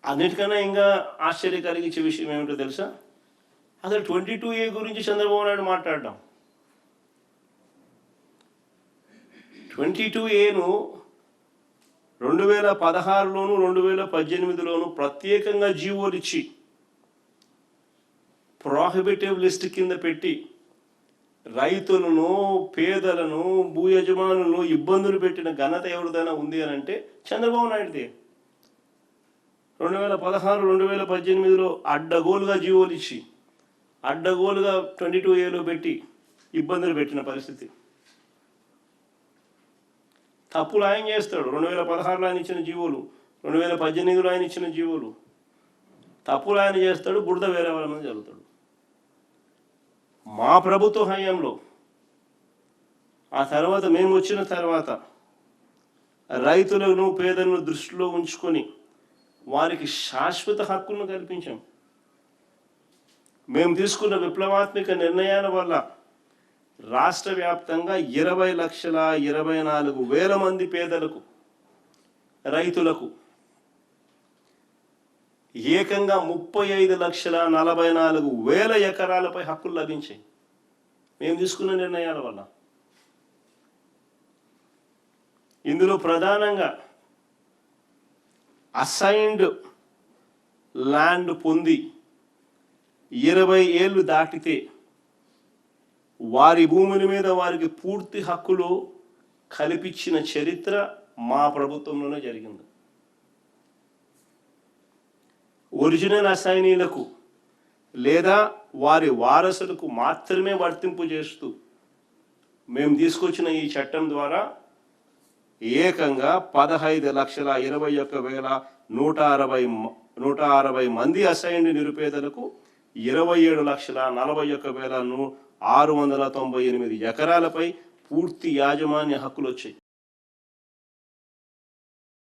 అన్నిటికన్నా ఇంకా ఆశ్చర్య కలిగించే విషయం ఏమిటో తెలుసా? అసలు 22A గురించి చంద్రబాబు నాయుడు మాట్లాడడం. 22Aను 2016లోను 2018లోను ప్రత్యేకంగా జీవోలు ఇచ్చి ప్రోహిబిటివ్ లిస్ట్ కింద పెట్టి రైతులను, పేదలను, భూ యజమానులను ఇబ్బందులు పెట్టిన ఘనత ఎవరిదైనా ఉంది అని అంటే చంద్రబాబు నాయుడుదే. 2016, 2018లో అడ్డగోలుగా జీవోలు ఇచ్చి అడ్డగోలుగా 22Aలో పెట్టి ఇబ్బందులు పెట్టిన పరిస్థితి. తప్పులు ఆయన చేస్తాడు. 2016లో ఆయన ఇచ్చిన జీవోలు, 2018లో ఆయన ఇచ్చిన జీవోలు, తప్పులు ఆయన చేస్తాడు, బురద వేరే వాళ్ళ మీద జరుగుతాడు. మా ప్రభుత్వ హయాంలో ఆ తర్వాత మేము వచ్చిన తర్వాత రైతులను, పేదలను దృష్టిలో ఉంచుకొని వారికి శాశ్వత హక్కులను కల్పించాం. మేము తీసుకున్న విప్లవాత్మక నిర్ణయాల వల్ల రాష్ట్ర వ్యాప్తంగా 20,24,000 మంది పేదలకు, రైతులకు ఏకంగా 35,44,000 ఎకరాలపై హక్కులు లభించాయి మేము తీసుకున్న నిర్ణయాల వల్ల. ఇందులో ప్రధానంగా అసైన్డ్ ల్యాండ్ పొంది 20 ఏళ్ళు దాటితే వారి భూముల మీద వారికి పూర్తి హక్కులు కల్పించిన చరిత్ర మా ప్రభుత్వంలోనే జరిగింది. ఒరిజినల్ అసైనీలకు లేదా వారి వారసులకు మాత్రమే వర్తింపు చేస్తూ మేము తీసుకొచ్చిన ఈ చట్టం ద్వారా ఏకంగా 15,21,160 మంది అసైన్డ్ నిరుపేదలకు 27,41,698 ఎకరాలపై పూర్తి యాజమాన్య హక్కులు వచ్చాయి.